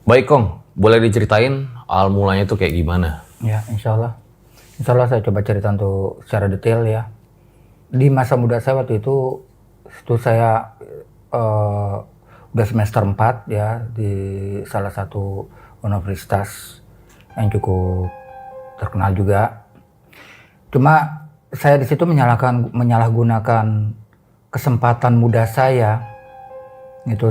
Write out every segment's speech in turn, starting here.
Baik Kong, boleh diceritain awal mulanya tuh kayak gimana? Ya, insya Allah. Insya Allah saya coba cerita untuk secara detail ya. Di masa muda saya waktu itu saya eh, udah semester 4 ya di salah satu universitas yang cukup terkenal juga. Cuma saya di situ menyalahgunakan kesempatan muda saya. Itu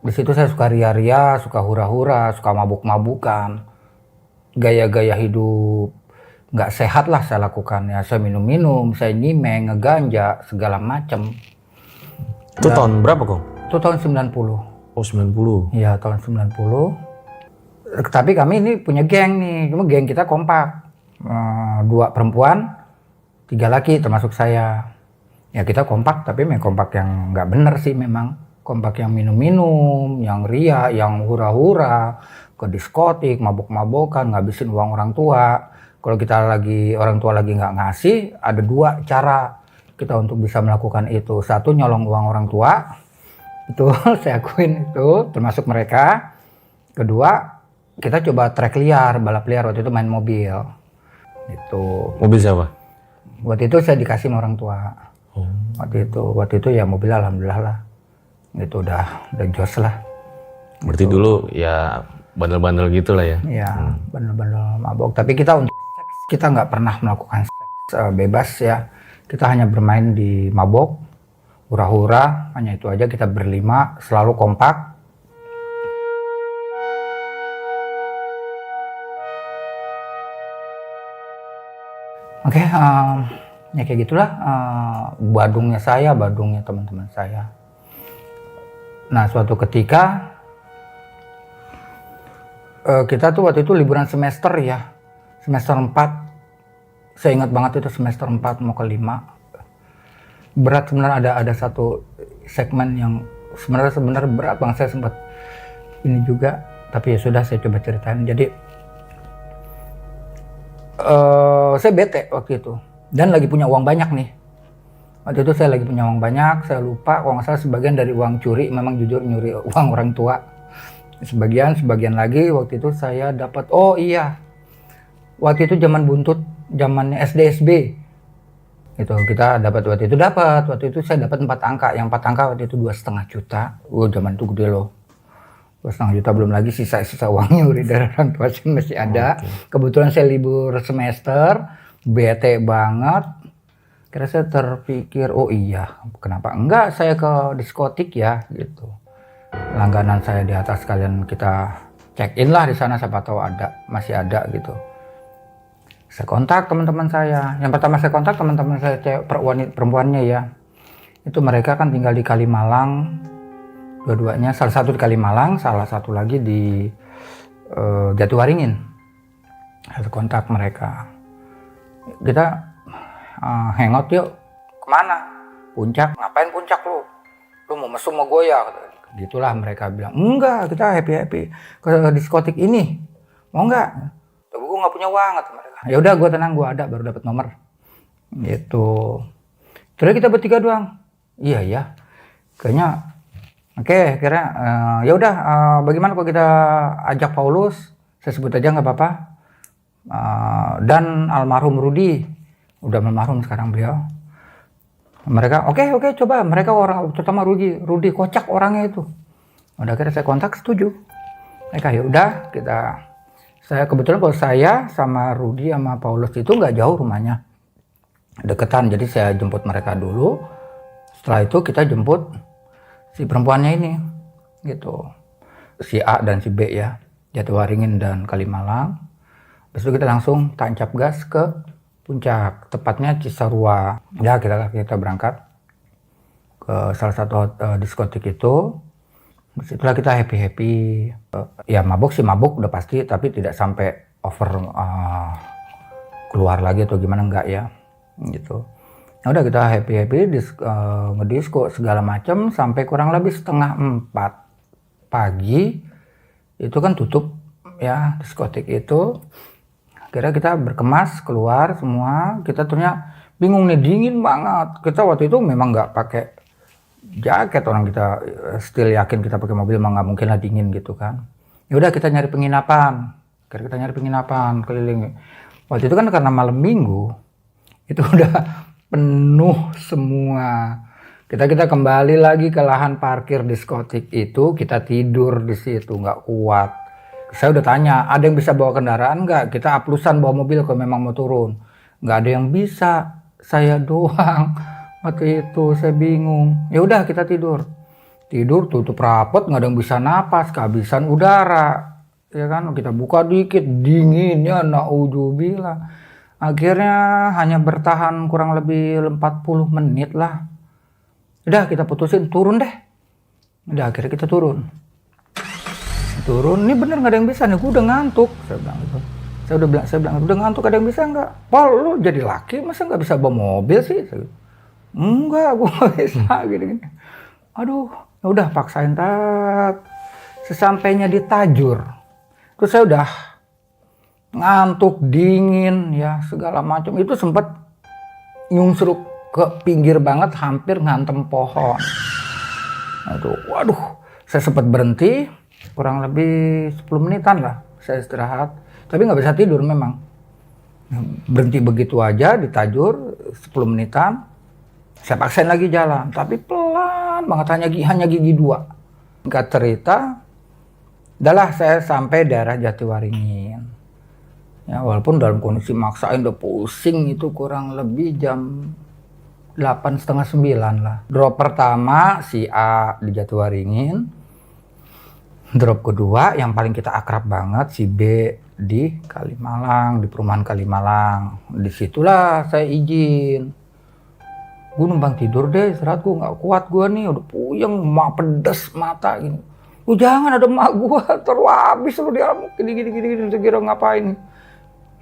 di situ saya suka ria-ria, suka hura-hura, suka mabuk-mabukan. Gaya-gaya hidup nggak sehat lah saya lakukan ya. Saya minum-minum, saya nyimeng, ngeganja, segala macam. Itu tahun berapa Kong? Itu tahun 90. Oh 90. Iya, tahun 90. Tapi kami ini punya geng nih, cuma geng kita kompak. 2 perempuan, 3 laki termasuk saya. Ya kita kompak, tapi memang kompak yang nggak bener sih memang. Kompak yang minum-minum, yang ria, yang hura-hura, ke diskotik, mabok-mabokan, ngabisin uang orang tua. Kalau orang tua lagi nggak ngasih, ada 2 cara kita untuk bisa melakukan itu. Satu, nyolong uang orang tua. Itu saya akuin itu, termasuk mereka. Kedua, kita coba trek liar, balap liar, waktu itu main mobil. Itu. Mobil siapa? Waktu itu saya dikasih sama orang tua. Oh. Waktu itu ya mobil alhamdulillah lah. Itu udah jos lah. Berarti gitu. dulu ya bandel-bandel gitu lah ya? Iya, bandel-bandel mabok. Tapi kita untuk seks, kita nggak pernah melakukan seks bebas ya. Kita hanya bermain di mabok, hura-hura, hanya itu aja. Kita berlima, selalu kompak. Oke, ya kayak gitulah. Badungnya saya, badungnya teman-teman saya. Nah, suatu ketika kita tuh waktu itu liburan semester ya, semester 4. Saya ingat banget itu semester 4 mau ke 5. Berat sebenarnya, ada satu segmen yang sebenarnya berat banget, saya sempat ini juga, tapi ya sudah saya coba ceritain. Jadi saya bete waktu itu dan lagi punya uang banyak nih. Waktu itu saya lagi punya uang banyak, saya lupa kalau nggak salah sebagian dari uang curi, memang jujur nyuri uang orang tua. Sebagian lagi waktu itu saya dapat, oh iya, waktu itu zaman buntut, zamannya SDSB. Itu kita waktu itu saya dapat 4 angka, yang 4 angka waktu itu 2,5 juta. Zaman itu gede loh. 2,5 juta, belum lagi sisa uang nyuri dari orang tua sih masih ada. Kebetulan saya libur semester, bete banget. Kira saya terpikir, oh iya, kenapa enggak saya ke diskotik ya gitu. Langganan saya di atas, kalian kita check in lah di sana, siapa tahu masih ada gitu. Saya kontak teman-teman saya. Yang pertama saya kontak teman-teman saya perempuannya ya. Itu mereka kan tinggal di Kalimalang, dua-duanya, salah satu di Kalimalang, salah satu lagi di Jatiwaringin. Saya kontak mereka. Kita hangout yuk. Kemana? Puncak. Ngapain puncak lu? Lu mau mesum sama gue ya? Gitulah mereka bilang. Enggak, kita happy ke diskotik ini. Mau enggak? Tapi gue nggak punya uang, kata mereka. Ya udah, gue tenang, gue ada, baru dapat nomor. Gitu. Terus kita bertiga doang. Iya. Kayaknya oke, kira ya udah, bagaimana kalau kita ajak Paulus? Saya sebut aja nggak apa-apa. Dan almarhum Rudi. Udah almarhum sekarang beliau. Mereka oke, coba. Mereka orang, terutama Rudi kocak orangnya itu. Udah, kira saya kontak, setuju. Mereka ya udah, saya kebetulan kalau saya sama Rudi sama Paulus itu nggak jauh rumahnya, deketan. Jadi saya jemput mereka dulu. Setelah itu kita jemput si perempuannya ini, gitu. Si A dan si B ya, Jatiwaringin dan Kalimalang. Habis itu kita langsung tancap gas ke Puncak, tepatnya Cisarua. Ya kita berangkat ke salah satu diskotik itu. Setelah kita happy, ya mabuk udah pasti, tapi tidak sampai over keluar lagi atau gimana, enggak ya, gitu. Nah udah kita happy ngedisko segala macam sampai kurang lebih setengah 4 pagi. Itu kan tutup ya diskotik itu. Akhirnya kita berkemas keluar semua. Kita ternyata bingung nih, dingin banget. Kita waktu itu memang nggak pakai jaket, orang kita still yakin kita pakai mobil, emang nggak mungkin lah dingin gitu kan. Ya udah kita nyari penginapan. Kita nyari penginapan keliling. Waktu itu kan karena malam minggu itu udah penuh semua. Kita kembali lagi ke lahan parkir diskotik itu, kita tidur di situ, nggak kuat. Saya udah tanya, ada yang bisa bawa kendaraan nggak? Kita aplusan bawa mobil kalau memang mau turun. Nggak ada yang bisa, saya doang. Waktu itu saya bingung. Ya udah kita tidur tutup rapet, nggak ada yang bisa napas, kehabisan udara. Ya kan, kita buka dikit, dinginnya naudzubillah. Akhirnya hanya bertahan kurang lebih 40 menit lah. Udah kita putusin turun deh. Udah akhirnya kita turun. Ini bener nggak ada yang bisa nih, gue udah ngantuk. Saya bilang gitu. Saya bilang udah ngantuk, ada yang bisa nggak? Pol, lu jadi laki masa nggak bisa bawa mobil sih? Enggak, gue nggak bisa gini. Aduh, udah paksain tat. Sesampainya di Tajur, terus saya udah ngantuk, dingin, ya segala macam. Itu sempat nyungsruk ke pinggir banget, hampir ngantem pohon. Aduh, waduh, saya sempat berhenti, kurang lebih 10 menitan lah, saya istirahat. Tapi nggak bisa tidur memang. Berhenti begitu aja di Tajur, 10 menitan. Saya paksain lagi jalan, tapi pelan banget, hanya gigi 2. Nggak cerita, udahlah saya sampai daerah Jatiwaringin. Ya, walaupun dalam kondisi maksain udah pusing, itu kurang lebih jam 8:30, 9 lah. Drop pertama si A di Jatiwaringin. Drop kedua yang paling kita akrab banget si B di Kalimalang, di perumahan Kalimalang. Disitulah saya izin. Gue numpang tidur deh, istirahat, gue nggak kuat gue nih, udah puyeng, pedes mata gini. Jangan ada emak gue, terlalu habis lu di alam gini, kira ngapain?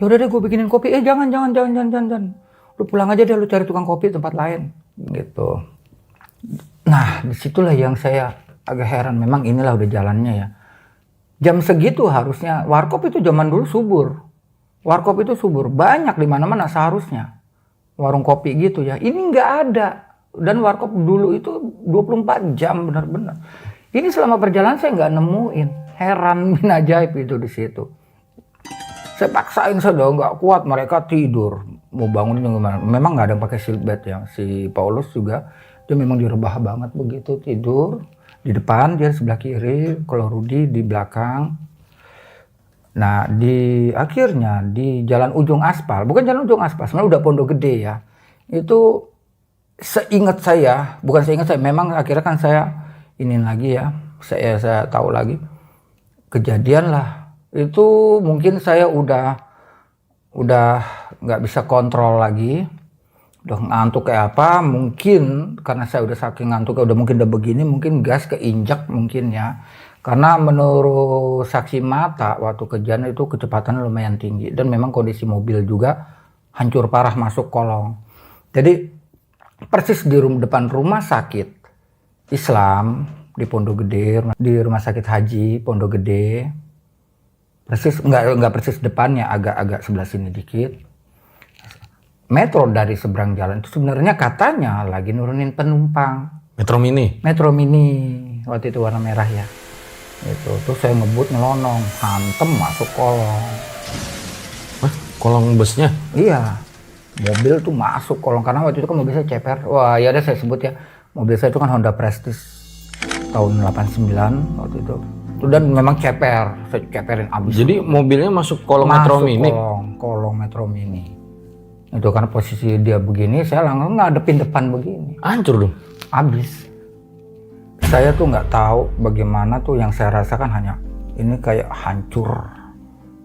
Ya udah deh gue bikinin kopi. Jangan. Lu pulang aja deh, lu cari tukang kopi tempat lain gitu. Nah disitulah yang saya agak heran, memang inilah udah jalannya ya. Jam segitu harusnya warkop itu zaman dulu subur. Warkop itu subur, banyak di mana-mana seharusnya. Warung kopi gitu ya. Ini nggak ada. Dan warkop dulu itu 24 jam benar-benar. Ini selama perjalanan saya nggak nemuin. Heran min ajaib itu di situ. Saya paksain, saya udah nggak kuat, mereka tidur. Mau bangunin gimana? Memang nggak ada yang pakai seatbelt ya. Si Paulus juga, dia memang direbah banget begitu, tidur. Di depan, dia sebelah kiri, kalau Rudi di belakang. Nah, akhirnya di jalan ujung aspal, bukan jalan ujung aspal, sebenarnya udah Pondok Gede ya. Itu seingat saya, memang akhirnya kan saya iniin lagi ya, saya tahu lagi. Kejadian lah. Itu mungkin saya udah nggak bisa kontrol lagi, udah ngantuk kayak apa, mungkin karena saya udah saking ngantuk, udah begini, mungkin gas keinjak mungkin ya, karena menurut saksi mata waktu kejadian itu kecepatannya lumayan tinggi dan memang kondisi mobil juga hancur parah, masuk kolong. Jadi persis di depan rumah sakit Islam di Pondok Gede, di rumah sakit haji Pondok Gede. Persis nggak persis depannya, agak sebelah sini dikit. Metro dari seberang jalan itu sebenarnya katanya lagi nurunin penumpang. Metro Mini Waktu itu warna merah ya. Itu terus saya ngebut nyelonong, hantem masuk kolong. Hah? Kolong busnya? Iya. Mobil tuh masuk kolong karena waktu itu kan mobil saya ceper. Wah, ya udah saya sebut ya. Mobil saya itu kan Honda Prestige tahun 89 waktu itu. Dan memang ceper, saya ceperin abis. Jadi mobilnya masuk kolong Metro Mini? Kolong Metro Mini. Itu karena posisi dia begini, saya langsung ngadepin depan begini. Hancur dong? Abis. Saya tuh nggak tahu bagaimana tuh, yang saya rasakan hanya ini kayak hancur.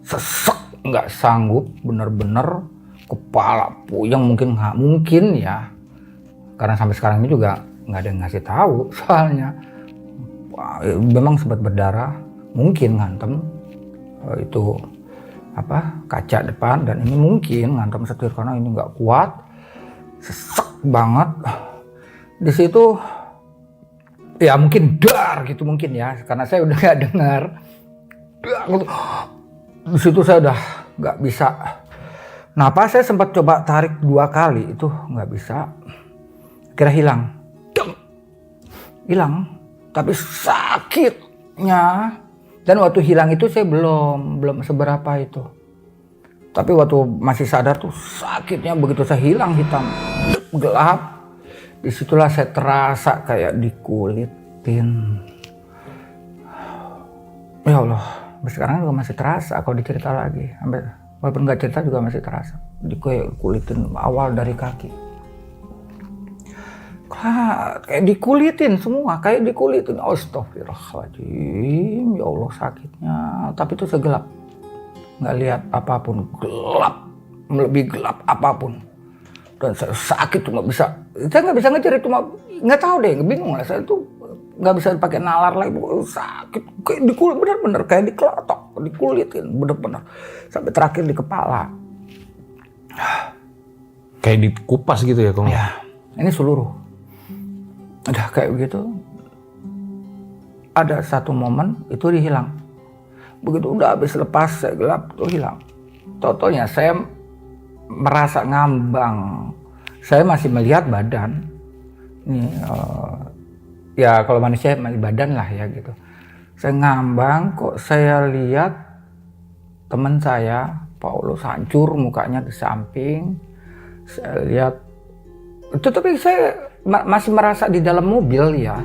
Sesek, nggak sanggup, bener-bener kepala puyeng, mungkin ya. Karena sampai sekarang ini juga nggak ada yang ngasih tahu soalnya. Memang sempat berdarah, mungkin ngantem itu kaca depan, dan ini mungkin ngantem setir karena ini nggak kuat, sesek banget. Di situ ya mungkin dar gitu mungkin ya, karena saya udah nggak dengar. Di situ saya udah nggak bisa. Napas saya sempat coba tarik 2 kali, itu nggak bisa. Kira hilang. Tapi sakitnya Dan waktu hilang itu saya belum seberapa itu. Tapi waktu masih sadar tuh sakitnya begitu saya hilang hitam, gelap. Disitulah saya terasa kayak dikulitin. Ya Allah, sekarang juga masih terasa kalau dicerita lagi. Walaupun nggak cerita juga masih terasa. Dikulitin awal dari kaki. Kayak dikulitin semua, kayak dikulitin. Astagfirullahaladzim, ya Allah sakitnya. Tapi itu segelap. Nggak lihat apapun, gelap, lebih gelap apapun, dan saya sakit tuh saya nggak bisa ngejar itu, nggak tahu deh, bingung lah saya tuh nggak bisa pakai nalar lagi, sakit kayak dikulit, bener-bener kayak dikelotok, dikulitin, bener-bener sampai terakhir di kepala, kayak dikupas gitu ya Kong? Ya, ini seluruh, udah kayak begitu. Ada satu momen itu dihilang. Begitu udah habis lepas saya gelap tuh hilang. Totonya saya merasa ngambang. Saya masih melihat badan. Ini ya kalau manusia masih badan lah ya gitu. Saya ngambang kok saya lihat teman saya Paulus hancur mukanya di samping. Saya lihat itu, tapi saya masih merasa di dalam mobil ya.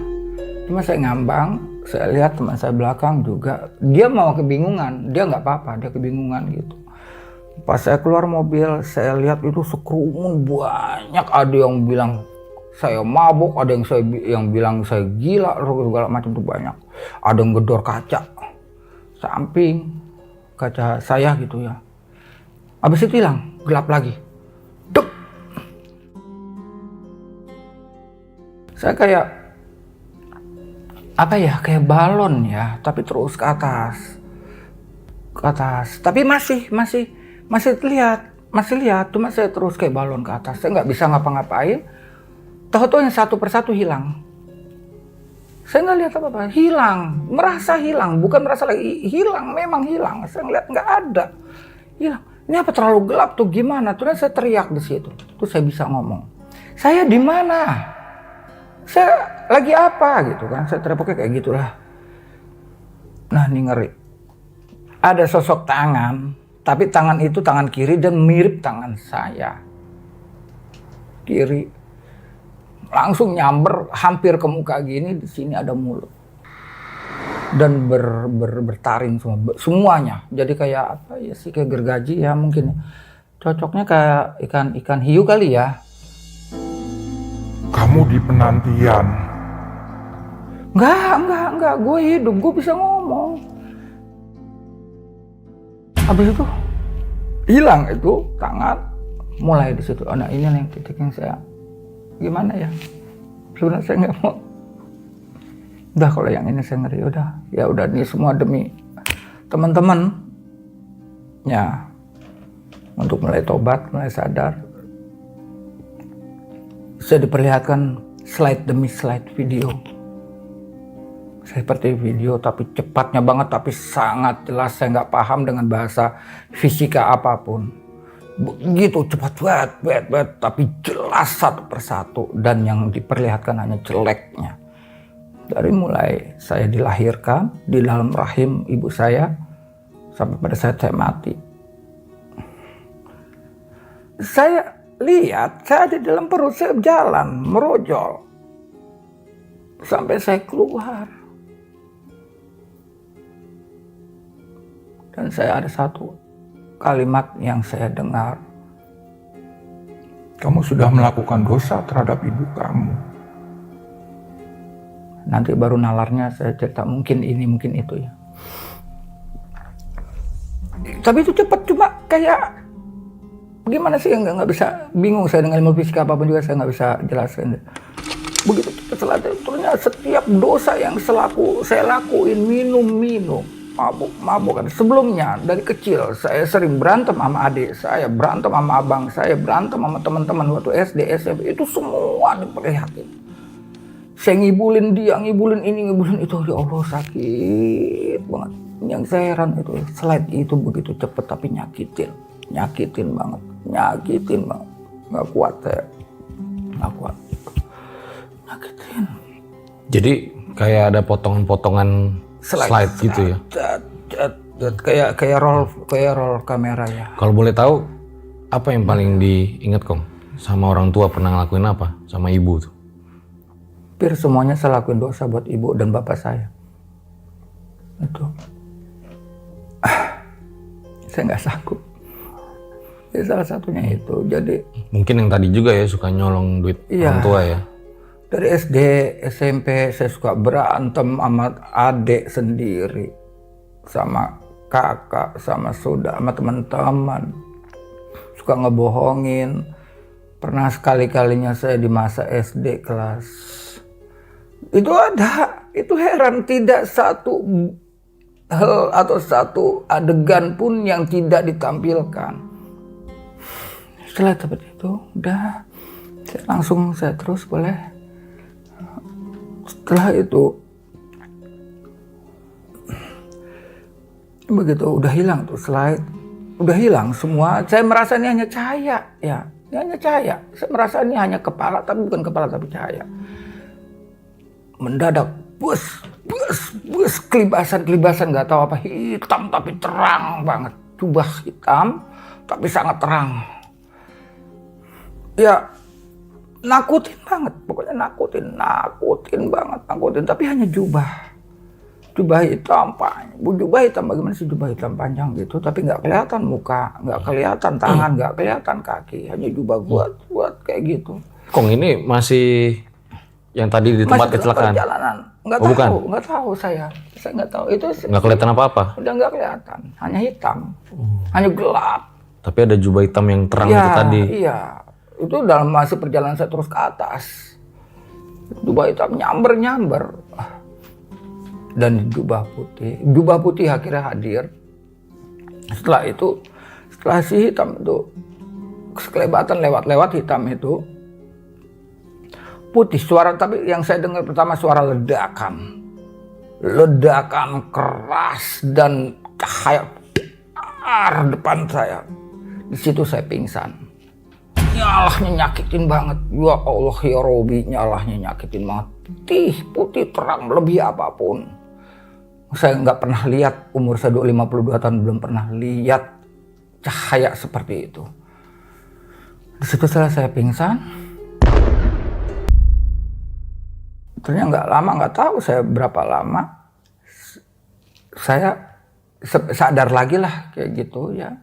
Cuma saya ngambang. Saya lihat teman saya belakang juga, dia mau kebingungan, dia nggak apa-apa, dia kebingungan gitu. Pas saya keluar mobil, saya lihat itu sekerumun banyak, ada yang bilang saya mabuk, ada yang bilang saya gila, segala macam tuh banyak. Ada yang gedor kaca, samping kaca saya gitu ya. Habis itu hilang, gelap lagi. Duk. Saya kayak apa ya, kayak balon ya, tapi terus ke atas, tapi masih lihat, cuma saya terus kayak balon ke atas, saya nggak bisa ngapa-ngapain. Tahu-tahu yang satu persatu hilang, saya nggak lihat apa-apa, hilang, merasa hilang, bukan merasa lagi hilang, memang hilang, saya ngeliat nggak ada, hilang. Ini apa terlalu gelap tuh, gimana? Terus saya teriak di situ, terus saya bisa ngomong, saya di mana? Saya lagi apa gitu kan, saya teriak kayak gitulah. Nah ini ngeri, ada sosok tangan, tapi tangan itu tangan kiri dan mirip tangan saya kiri, langsung nyamber hampir ke muka gini. Di sini ada mulut dan bertaring semuanya, jadi kayak apa ya sih, kayak gergaji ya mungkin, cocoknya kayak ikan hiu kali ya. Kamu di penantian. Enggak, gue hidup, gue bisa ngomong. Habis itu hilang itu tangan, mulai di situ. Nah ini yang titik yang saya gimana ya? Sebenarnya saya nggak mau. Udah kalau yang ini saya ngeri, ya udah ini semua demi teman-teman ya, untuk mulai tobat, mulai sadar. Saya diperlihatkan slide demi slide video. Seperti video tapi cepatnya banget, tapi sangat jelas. Saya nggak paham dengan bahasa fisika apapun. Begitu cepat banget, tapi jelas satu persatu. Dan yang diperlihatkan hanya jeleknya. Dari mulai saya dilahirkan di dalam rahim ibu saya, sampai pada saat saya mati. Saya lihat, saya ada di dalam perut, saya jalan, merojol. Sampai saya keluar. Dan saya ada satu kalimat yang saya dengar. Kamu sudah melakukan dosa terhadap ibu kamu. Nanti baru nalarnya saya cerita, mungkin ini, mungkin itu ya. Tapi itu cepat, cuma kayak gimana sih, nggak bisa, bingung saya dengan ilmu fisika apapun juga saya nggak bisa jelaskan. Begitu cepat ternyata setiap dosa yang saya lakuin, minum, mabuk kan. Sebelumnya dari kecil saya sering berantem sama adik saya, berantem sama abang saya, berantem sama teman-teman waktu SD, SMP, itu semua diperlihatin. Saya ngibulin dia, ngibulin ini, ngibulin itu, ya Allah sakit banget. Yang saya heran itu slide itu begitu cepat tapi nyakitin banget, nggak kuat saya, nggak kuat, nyakitin. Jadi kayak ada potongan-potongan slide gitu ya. Kayak roll kamera ya. Kalau boleh tahu, apa yang paling diingat Kong? Sama orang tua pernah ngelakuin apa? Sama ibu tuh? Hampir semuanya saya lakuin dosa buat ibu dan bapak saya. Itu. Saya nggak sanggup. Ya, salah satunya itu. Jadi mungkin yang tadi juga ya suka nyolong duit orang tua ya. Dari SD, SMP saya suka berantem sama adik sendiri, sama kakak, sama saudara, sama teman-teman. Suka ngebohongin. Pernah sekali-kalinya saya di masa SD kelas. Itu ada, itu heran, tidak satu hal atau satu adegan pun yang tidak ditampilkan. Setelah seperti itu, udah saya terus boleh. Setelah itu, begitu udah hilang tuh slide, udah hilang semua. Saya merasa ini hanya cahaya, ya, ini hanya cahaya. Saya merasa ini hanya kepala, tapi bukan kepala, tapi cahaya. Mendadak, bus, kelibasan, nggak tahu apa, hitam tapi terang banget, jubah hitam tapi sangat terang. Ya, nakutin banget, pokoknya nakutin banget, tapi hanya jubah hitam, jubah hitam, bagaimana sih jubah hitam panjang gitu, tapi nggak kelihatan muka, nggak kelihatan tangan, nggak kelihatan kaki, hanya jubah buat kayak gitu. Kong ini masih yang tadi di tempat kecelakaan? Perjalanan, nggak tahu saya nggak tahu itu. Nggak kelihatan apa-apa? Udah nggak kelihatan, hanya hitam, hanya gelap. Tapi ada jubah hitam yang terang itu tadi. Iya. Itu dalam masih perjalanan saya terus ke atas. Jubah hitam nyamber. Dan jubah putih akhirnya hadir. Setelah itu, setelah si hitam itu sekelebatan lewat hitam itu putih, suara, tapi yang saya dengar pertama suara ledakan keras dan cahaya depan saya. Di situ saya pingsan. Nyalahnya nyakitin banget. Ya Allah ya Robi, nyalahnya nyakitin banget. Putih terang, lebih apapun. Saya nggak pernah lihat, umur saya 52 tahun belum pernah lihat cahaya seperti itu. Di situ saya pingsan. Ternyata nggak lama, nggak tahu saya berapa lama. Saya sadar lagi lah kayak gitu ya.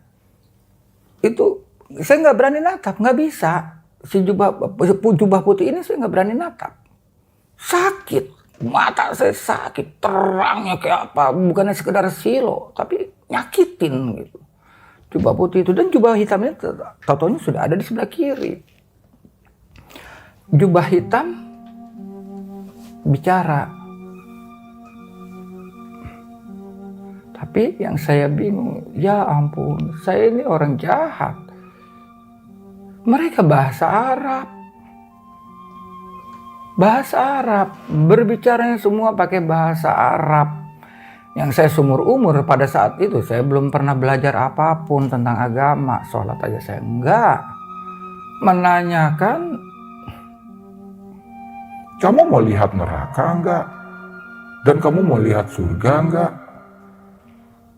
Itu saya nggak berani natap, nggak bisa. Si jubah putih ini saya nggak berani natap. Sakit, mata saya sakit, terangnya kayak apa, bukannya sekedar silo, tapi nyakitin gitu. Jubah putih itu, dan jubah hitam ini taunya sudah ada di sebelah kiri. Jubah hitam bicara. Tapi yang saya bingung, ya ampun, saya ini orang jahat. Mereka bahasa Arab, berbicaranya semua pakai bahasa Arab. Yang saya seumur umur pada saat itu, saya belum pernah belajar apapun tentang agama, sholat aja saya enggak. Menanyakan, kamu mau lihat neraka enggak? Dan kamu mau lihat surga enggak?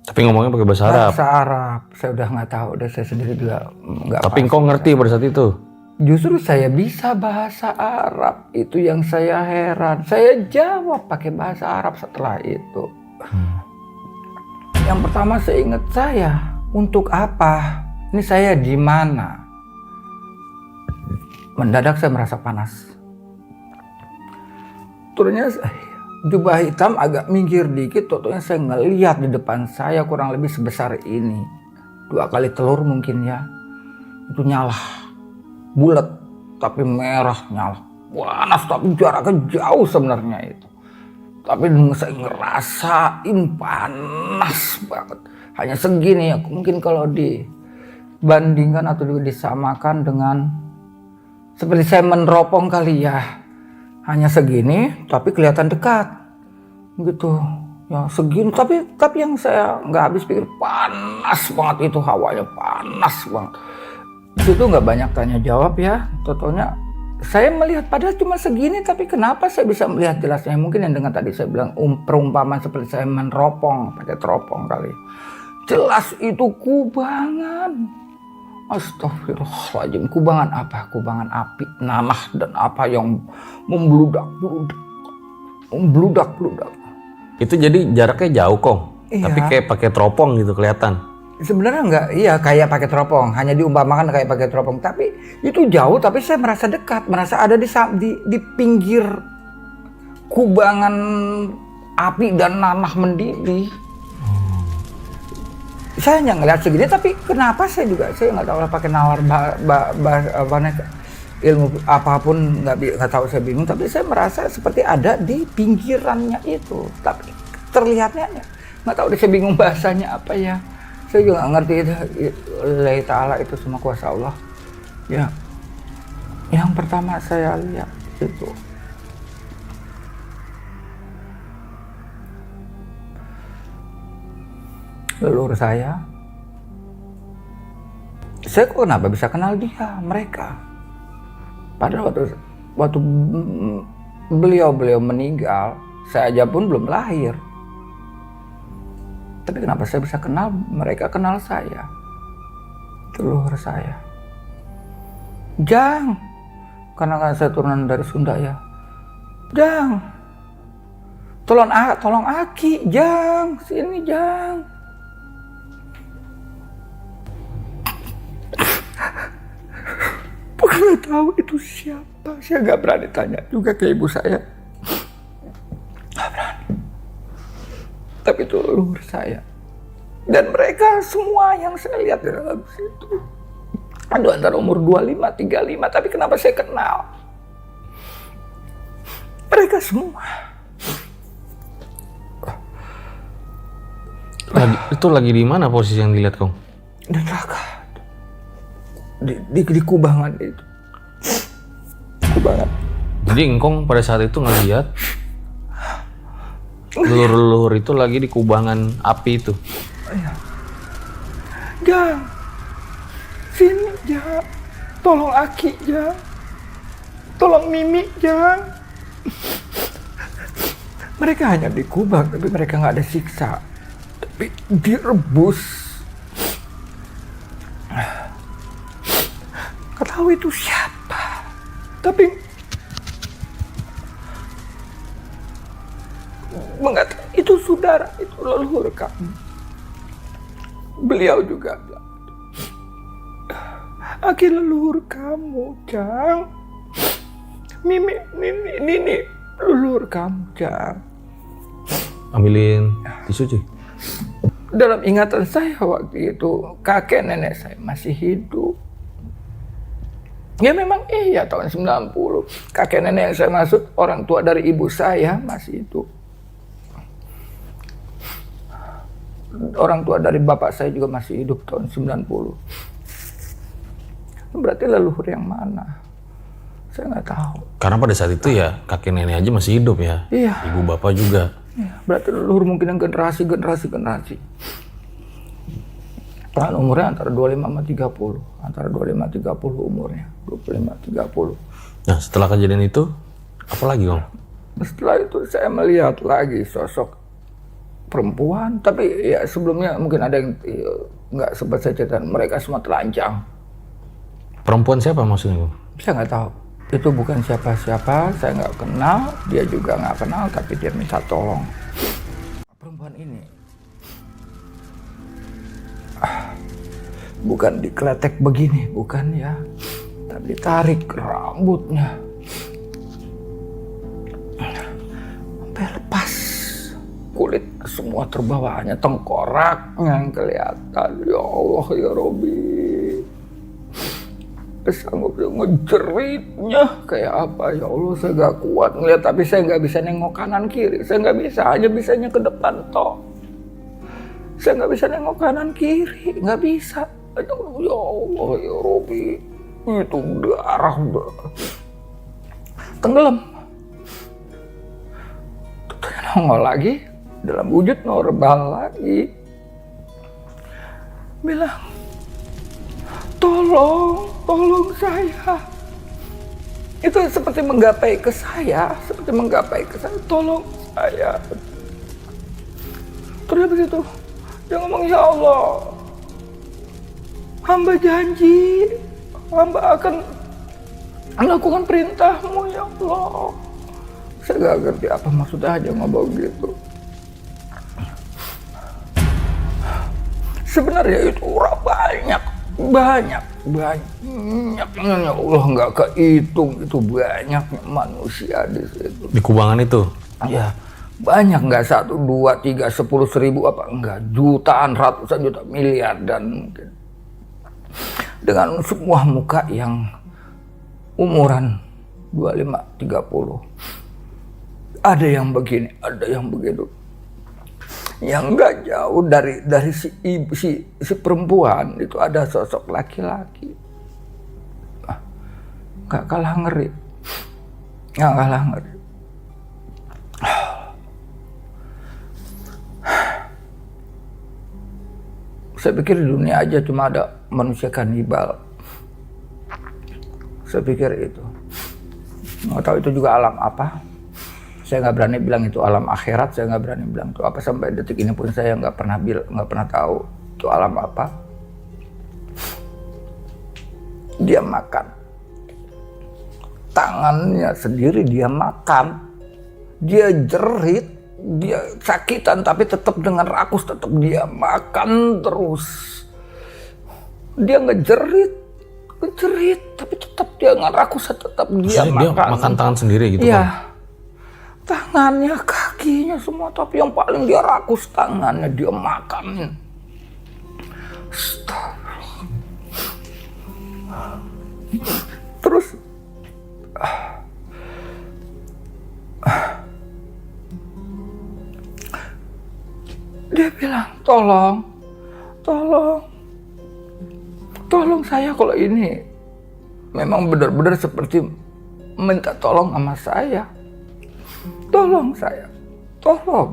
Tapi ngomongnya pakai bahasa Arab. Bahasa Arab, saya udah nggak tahu, udah saya sendiri juga nggak. Tapi engkau ngerti pada saat itu? Justru saya bisa bahasa Arab, itu yang saya heran. Saya jawab pakai bahasa Arab setelah itu. Yang pertama saya ingat untuk apa? Ini saya di mana? Mendadak saya merasa panas. Turunnya jubah hitam agak minggir dikit, totonya saya ngelihat di depan saya kurang lebih sebesar ini. 2 kali telur mungkin ya. Itu nyala. Bulat tapi merah, nyala. Panas tapi jaraknya jauh sebenarnya itu. Tapi saya ngerasain panas banget. Hanya segini ya, mungkin kalau dibandingkan atau disamakan dengan seperti saya meneropong kali ya. Hanya segini, tapi kelihatan dekat, gitu. Ya segini, tapi yang saya nggak habis pikir, panas banget itu, hawanya panas banget. Di situ nggak banyak tanya jawab ya, totonya saya melihat padahal cuma segini, tapi kenapa saya bisa melihat jelasnya? Mungkin yang dengan tadi saya bilang perumpamaan seperti saya meneropong pakai teropong kali. Jelas itu kubangan. Astagfirullahaladzim. Kubangan apa? Kubangan api, nanah dan apa yang membludak. Itu jadi jaraknya jauh Kong. Iya. Tapi kayak pakai teropong gitu kelihatan. Sebenarnya enggak, iya kayak pakai teropong, hanya diumpamakan kayak pakai teropong. Tapi itu jauh, tapi saya merasa dekat, merasa ada di pinggir kubangan api dan nanah mendidih. Saya hanya ngeliat segini, tapi kenapa saya nggak tahu lah pakai nawar ilmu apapun nggak tahu, saya bingung. Tapi saya merasa seperti ada di pinggirannya itu, tapi terlihatnya nggak tahu deh, saya bingung bahasanya apa ya. Saya juga nggak ngerti itu. Lillahi ta'ala itu semua kuasa Allah. Ya, yang pertama saya lihat itu leluhur saya. Saya kok kenapa bisa kenal dia, mereka? Padahal waktu beliau meninggal, saya aja pun belum lahir. Tapi kenapa saya bisa kenal, mereka kenal saya? Leluhur saya. Jang, karena kan saya turunan dari Sunda ya. Jang, tolong Aki, Jang, sini Jang. Bukan tahu itu siapa, saya nggak berani tanya juga ke ibu saya. Nggak berani. Tapi itu leluhur saya. Dan mereka semua yang saya lihat di dalam situ. Aduh, antara umur 25, 35. Tapi kenapa saya kenal? Mereka semua. Itu lagi di mana posisi yang dilihat Kong? Di neraka. Di kubangan itu. Kubangan. Jadi Engkong pada saat itu ngelihat leluhur itu lagi di kubangan api itu. Jang, sini Jang, tolong Aki Jang, tolong Mimi Jang. Mereka hanya dikubang, tapi mereka nggak ada siksa, tapi direbus. Nggak tahu itu siapa, tapi mengatakan itu saudara, itu leluhur kamu. Beliau juga bilang, Aki leluhur kamu, Jang. Mimi, Nini, leluhur kamu, Jang. Ambilin tisu cuy. Dalam ingatan saya waktu itu, kakek nenek saya masih hidup. Ya memang iya, tahun 90. Kakek nenek yang saya maksud, orang tua dari ibu saya masih hidup. Orang tua dari bapak saya juga masih hidup tahun 90. Berarti leluhur yang mana? Saya nggak tahu. Karena pada saat itu ya kakek nenek aja masih hidup ya. Iya. Ibu bapak juga. Iya, berarti leluhur mungkin yang generasi. Kan umurnya antara 25 sama 30. Antara 25 30 umurnya. 25 30. Nah setelah kejadian itu, apa lagi Kong? Setelah itu saya melihat lagi sosok perempuan, tapi ya sebelumnya mungkin ada yang nggak sempat saya cerita, mereka semua telanjang. Perempuan siapa maksudnya Kong? Saya nggak tahu. Itu bukan siapa-siapa, saya nggak kenal, dia juga nggak kenal, tapi dia minta tolong. Perempuan ini bukan dikletek begini, bukan ya, tapi ditarik rambutnya sampai lepas, kulit semua terbawa, hanya tengkoraknya yang kelihatan. Ya Allah ya Robi, sanggup ngejeritnya kayak apa, ya Allah saya gak kuat ngeliat, tapi saya gak bisa nengok kanan kiri, saya gak bisa, hanya bisanya ke depan toh. Saya gak bisa nengok kanan kiri, gak bisa. Aduh, ya Allah ya Robi, itu darah udah tenggelam. Nongol lagi dalam wujud normal lagi, bilang, tolong saya, Itu seperti menggapai ke saya, tolong saya. Terus habis itu dia ngomong, ya Allah, hamba janji, hamba akan melakukan perintahmu ya Allah. Saya gak ngerti apa maksudnya aja ngomong gitu. Sebenarnya itu orang banyak ya Allah, nggak kehitung itu banyaknya manusia di situ. Di Kubangan itu? Ya banyak, nggak 1, 2, 3, 10, 1000 apa enggak, jutaan, ratusan juta, miliar dan mungkin. Dengan semua muka yang umuran 25, 30. Ada yang begini, ada yang begitu. Yang nggak jauh dari si perempuan itu ada sosok laki-laki. Nggak kalah ngeri. Saya pikir di dunia aja cuma ada manusia kanibal. Saya pikir itu. Nggak tahu itu juga alam apa. Saya nggak berani bilang itu alam akhirat, saya nggak berani bilang itu apa, sampai detik ini pun saya nggak pernah tahu itu alam apa. Dia makan, tangannya sendiri dia makan, dia jerit, dia sakitan tapi tetap dengan rakus, tetap dia makan terus. Dia ngejerit tapi tetap dia nggak rakus, tetap dia makan. Dia makan tangan sendiri gitu kan? Tangannya, kakinya semua, tapi yang paling dia rakus tangannya, dia makan. Terus dia bilang, tolong saya, kalau ini memang benar-benar seperti minta tolong sama saya. Tolong saya, tolong.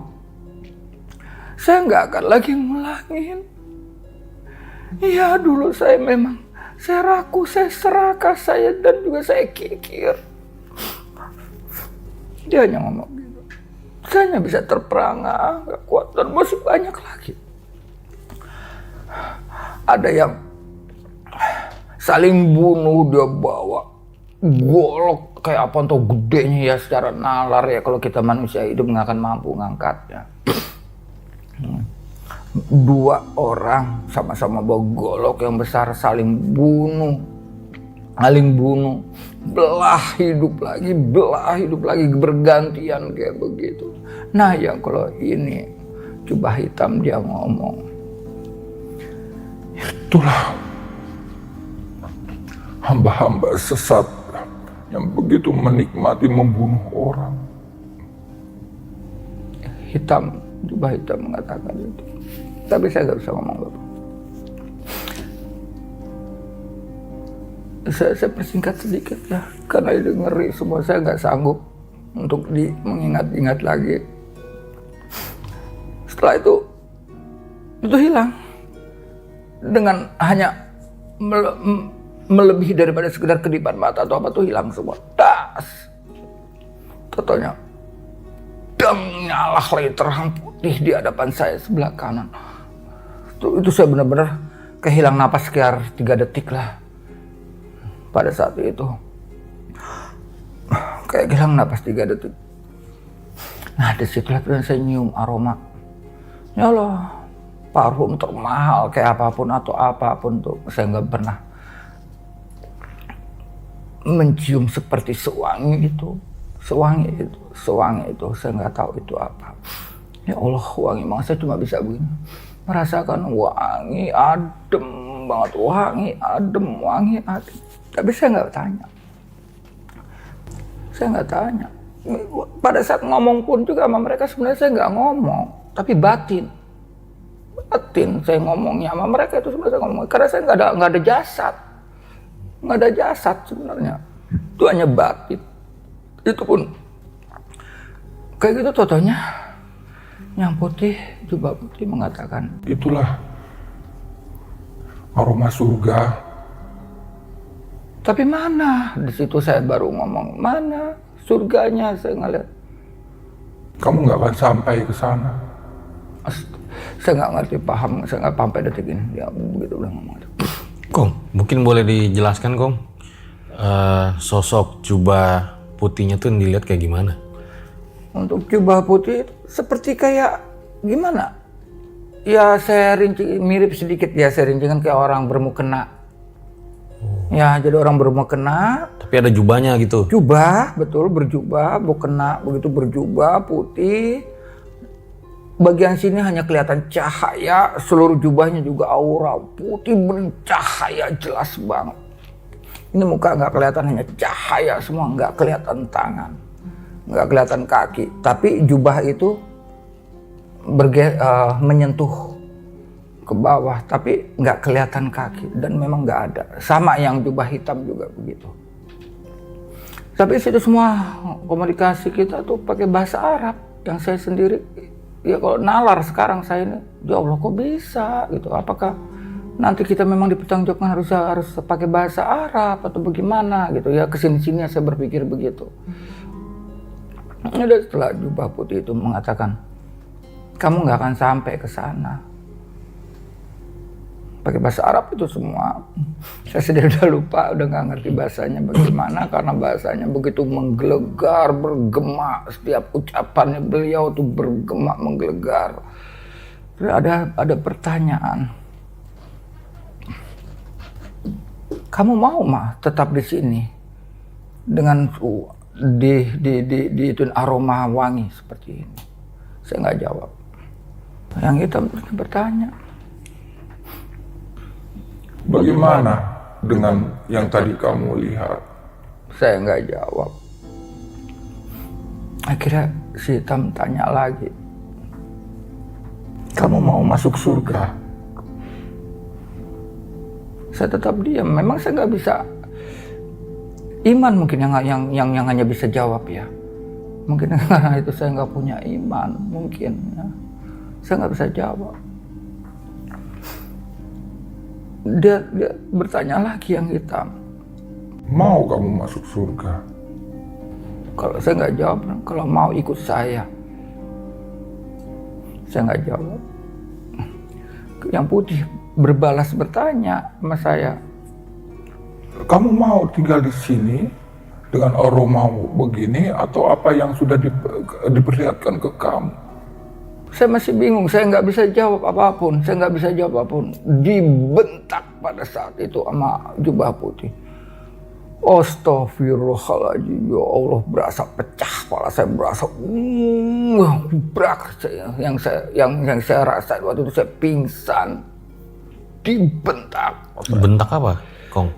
Saya nggak akan lagi ngulangin. Iya, dulu saya ragu, saya serakah, saya dan juga saya kikir. Dia hanya ngomong gitu. Saya hanya bisa terperangah, nggak kuat, dan masih banyak lagi. Ada yang saling bunuh, dia bawa golok kayak apa tuh gedenya ya, secara nalar ya, kalau kita manusia hidup nggak akan mampu ngangkatnya. 2 orang sama-sama bawa golok yang besar, saling bunuh, belah hidup lagi bergantian kayak begitu. Nah yang kalau ini jubah hitam dia ngomong, itulah hamba-hamba sesat yang begitu menikmati membunuh orang. Jubah hitam mengatakan itu. Tapi saya nggak bisa ngomong Bapak. Saya persingkat sedikit ya, karena ini ngeri semua, saya nggak sanggup untuk mengingat-ingat lagi. Setelah itu hilang dengan hanya melebihi daripada sekedar kedipan mata atau apa, tuh hilang semua. Das. Totalnya dang, nyala lagi terang putih di hadapan saya sebelah kanan. Itu saya benar-benar kehilang napas sekitar 3 detik lah. Pada saat itu kayak hilang napas 3 detik. Nah disitulah saya nyium aroma. Ya Allah, parfum termahal kayak apapun atau apapun tuh saya nggak pernah mencium seperti sewangi itu saya nggak tahu itu apa. Ya Allah, wangi banget, saya cuma bisa begini merasakan wangi adem banget, wangi adem. Tapi saya nggak tanya. Pada saat ngomong pun juga sama mereka sebenarnya saya nggak ngomong, tapi batin saya ngomongnya sama mereka itu sebenarnya saya ngomong, karena saya nggak ada jasad sebenarnya, itu hanya batin. Itu pun kayak gitu, totonya yang putih, jubah putih mengatakan, itulah aroma surga Tapi mana? Di situ saya baru ngomong, mana surganya saya ngeliat. Kamu nggak akan sampai ke sana. Saya nggak ngerti, paham, saya nggak paham pada detik ini. Ya begitu udah ngomong. Kong, mungkin boleh dijelaskan Kong, sosok jubah putihnya tuh dilihat kayak gimana? Untuk jubah putih seperti kayak gimana? Ya saya rinci mirip sedikit ya, saya rincikan kayak orang bermukena. Ya jadi orang bermukena. Tapi ada jubahnya gitu. Jubah, betul berjubah, mukena begitu berjubah putih. Bagian sini hanya kelihatan cahaya, seluruh jubahnya juga aura putih bercahaya jelas banget. Ini muka nggak kelihatan, hanya cahaya semua, nggak kelihatan tangan, nggak kelihatan kaki. Tapi jubah itu menyentuh ke bawah, tapi nggak kelihatan kaki dan memang nggak ada. Sama yang jubah hitam juga begitu. Tapi itu semua komunikasi kita tuh pakai bahasa Arab yang saya sendiri. Ya kalau nalar sekarang saya ini, ya Allah kok bisa gitu. Apakah nanti kita memang dipertanggungjawabkan harus pakai bahasa Arab atau bagaimana gitu ya, kesini-sini saya berpikir begitu. Dan setelah jubah putih itu mengatakan, kamu nggak akan sampai ke sana. Pakai bahasa Arab itu semua. Saya sendiri udah lupa, udah nggak ngerti bahasanya bagaimana karena bahasanya begitu menggelegar, bergema. Setiap ucapannya beliau tuh bergema, menggelegar. Terus ada pertanyaan. Kamu mau mah tetap di sini dengan di aroma wangi seperti ini? Saya nggak jawab. Yang hitam terus bertanya. Bagaimana dengan yang tadi kamu lihat? Saya nggak jawab. Akhirnya si hitam tanya lagi. Kamu mau masuk surga? Saya tetap diam. Memang saya nggak bisa. Iman mungkin yang hanya bisa jawab ya. Mungkin karena itu saya nggak punya iman. Mungkin ya. Saya nggak bisa jawab. Dia bertanya lagi yang hitam. Mau kamu masuk surga? Kalau saya nggak jawab, kalau mau ikut saya nggak jawab. Yang putih berbalas bertanya sama saya. Kamu mau tinggal di sini dengan aroma begini atau apa yang sudah diperlihatkan ke kamu? Saya masih bingung, saya nggak bisa jawab apapun, Dibentak pada saat itu sama jubah putih. Astaghfirullahaladzim, ya Allah, berasa pecah kepala saya, berasa brak. Yang saya rasa waktu itu saya pingsan, dibentak. Bentak apa, Kong?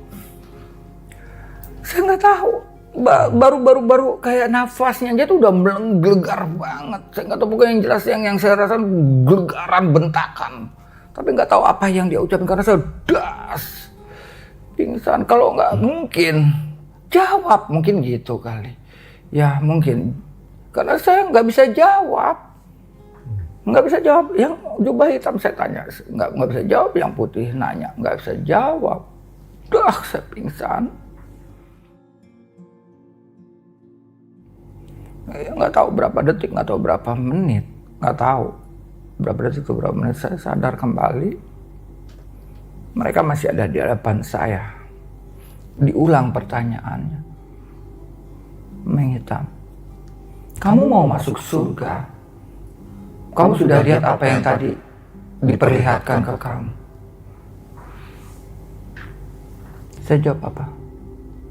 Saya nggak tahu. Baru kayak nafasnya aja tuh udah menggelegar banget. Saya nggak tahu, pokoknya yang jelas yang saya rasakan gelegaran, bentakan. Tapi nggak tahu apa yang dia ucapin karena saya das pingsan. Kalau nggak mungkin jawab, mungkin gitu kali. Ya mungkin karena saya nggak bisa jawab. Yang jubah hitam saya tanya nggak bisa jawab. Yang putih nanya nggak bisa jawab. Saya pingsan. Nggak tahu berapa detik, nggak tahu berapa menit, nggak tahu berapa detik atau berapa menit saya sadar kembali. Mereka masih ada di hadapan saya. Diulang pertanyaannya. Menghitam. Kamu mau masuk surga? Kamu sudah lihat apa yang tadi diperlihatkan ke kamu? Saya jawab apa?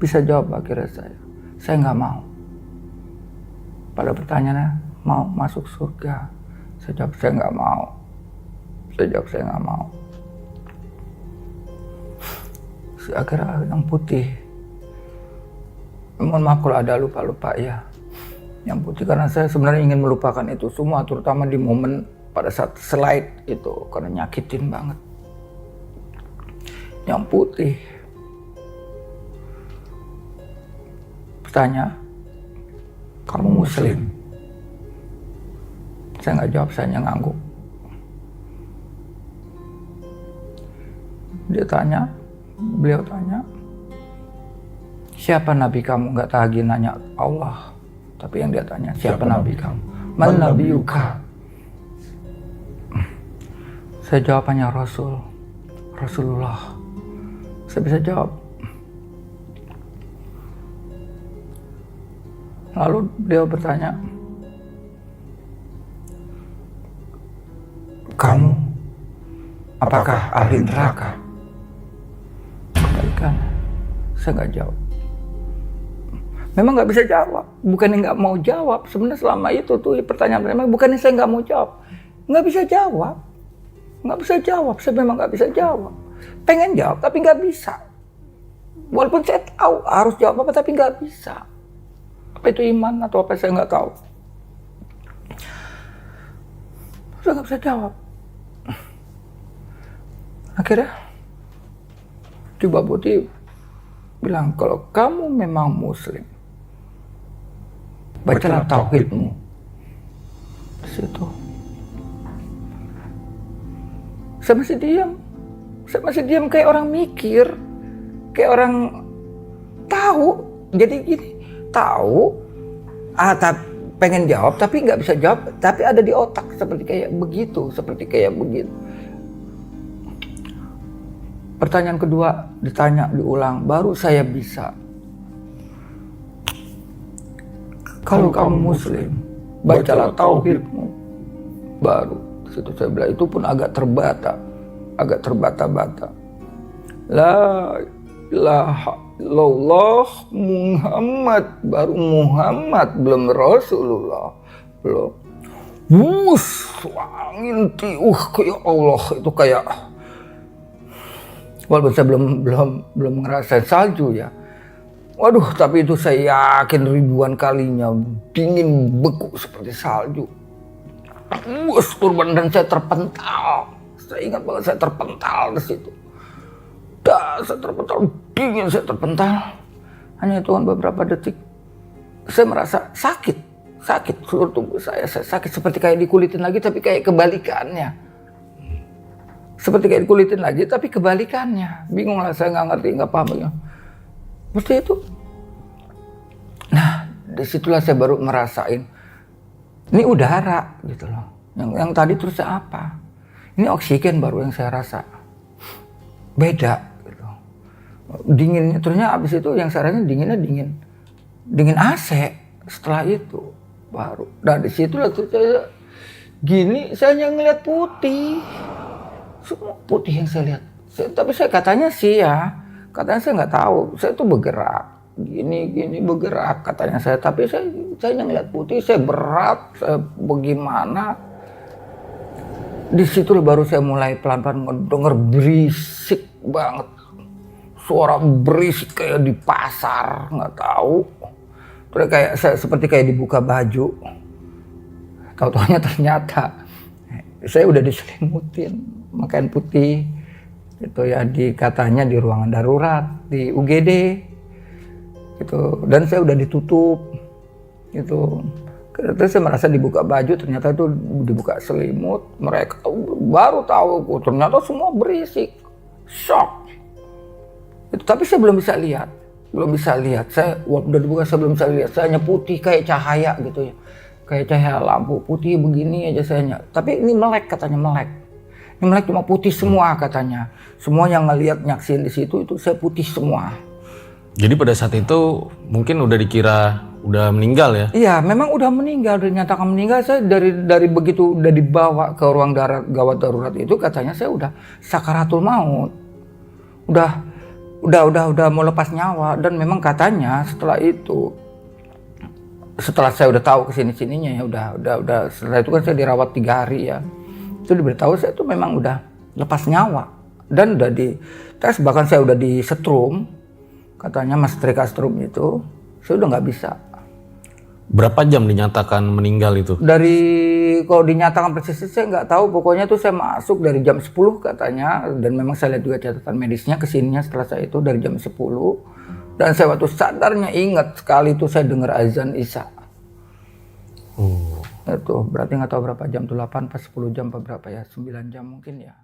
Bisa jawab akhirnya saya. Saya nggak mau. Pada pertanyaannya, mau masuk surga? Saya jawab, saya nggak mau. Saya nggak mau. Akhirnya yang putih. Mohon maaf kalau ada lupa-lupa ya. Yang putih karena saya sebenarnya ingin melupakan itu semua, terutama di momen pada saat slide itu, karena nyakitin banget. Yang putih. Bertanya, kamu muslim? Saya nggak jawab, saya hanya ngangguk. Beliau tanya, siapa nabi kamu? Nggak lagi nanya Allah, tapi yang dia tanya, siapa nabi kamu? Man nabiyuka? Saya jawabannya Rasulullah. Saya bisa jawab. Lalu dia bertanya, kamu apakah ahli neraka? Kebalikan, saya nggak jawab. Memang nggak bisa jawab, bukannya nggak mau jawab. Sebenarnya selama itu tuh pertanyaan memang bukannya saya nggak mau jawab, nggak bisa jawab, nggak bisa jawab. Saya memang nggak bisa jawab. Pengen jawab tapi nggak bisa. Walaupun saya tahu harus jawab apa tapi nggak bisa. Apa itu iman atau apa saya nggak tahu. Saya nggak bisa jawab. Akhirnya coba Putih bilang, kalau kamu memang muslim, bacalah tauhidmu. Di situ saya masih diam kayak orang mikir, kayak orang tahu. Jadi gini, tahu, pengen jawab tapi nggak bisa jawab, tapi ada di otak seperti kayak begitu. Pertanyaan kedua ditanya, diulang, baru saya bisa. Kalau kamu muslim, bacalah tauhidmu. Baru situ saya bilang, itu pun agak terbata-bata. La ilaha illallah Muhammad, baru Muhammad, belum Rasulullah, belum. Angin tiuh kayak Allah, itu kayak, walaupun saya belum ngerasain salju ya. Waduh, tapi itu saya yakin ribuan kalinya dingin beku seperti salju. Turban dan saya terpental. Saya ingat banget saya terpental di situ. Saya terpental, dingin saya terpental. Hanya itu beberapa detik. Saya merasa sakit seluruh tubuh saya sakit seperti kayak dikulitin lagi tapi kayak kebalikannya. Seperti kayak dikulitin lagi tapi kebalikannya. Bingung lah, saya nggak ngerti, nggak paham ya. Seperti itu. Nah, disitulah saya baru merasain ini udara gitu loh. Yang tadi terusnya apa? Ini oksigen baru yang saya rasa. Beda gitu. Dinginnya terusnya abis itu yang saya rasain dingin AC setelah itu baru. Dan disitulah tuh saya gini, saya hanya ngeliat putih. Semua putih yang saya lihat. Tapi saya katanya saya nggak tahu. Saya tuh bergerak, gini bergerak katanya saya. Tapi saya hanya ngeliat putih. Saya berat, saya bagaimana. Di situ baru saya mulai pelan-pelan mendengar berisik banget. Suara berisik kayak di pasar, nggak tahu. Terus seperti kayak dibuka baju. Tahu-taunya ternyata saya udah diselimutin pakaian putih. Itu ya katanya di ruangan darurat di UGD gitu, dan saya udah ditutup gitu. Terus saya merasa dibuka baju, ternyata itu dibuka selimut. Mereka baru tahu ternyata semua berisik, shock itu. Tapi saya belum bisa lihat. Saya udah dibuka, saya belum bisa lihat. Saya hanya putih kayak cahaya gitu ya, kayak cahaya lampu putih begini aja saya. Tapi ini melek katanya, Ini melek cuma putih semua katanya. Semua yang ngelihat nyaksin di situ itu saya putih semua. Jadi pada saat itu mungkin udah dikira udah meninggal ya? Iya, memang udah meninggal, dinyatakan meninggal. Saya dari begitu udah dibawa ke ruang gawat darurat itu katanya saya udah sakaratul maut. Udah mau lepas nyawa. Dan memang katanya setelah itu, setelah saya udah tahu kesini-sininya ya, udah setelah itu kan saya dirawat 3 hari ya. Itu diberitahu saya itu memang udah lepas nyawa dan udah di tes, bahkan saya udah di setrum, katanya mas trika strum itu saya udah nggak bisa. Berapa jam dinyatakan meninggal itu? Kalau dinyatakan persis saya nggak tahu, pokoknya tuh saya masuk dari jam 10 katanya, dan memang saya lihat juga catatan medisnya kesininya setelah saya itu dari jam 10, dan saya waktu sadarnya ingat sekali itu saya dengar azan Isya. Itu berarti nggak tahu berapa jam tuh, 8 pas 10 jam apa berapa ya, 9 jam mungkin ya.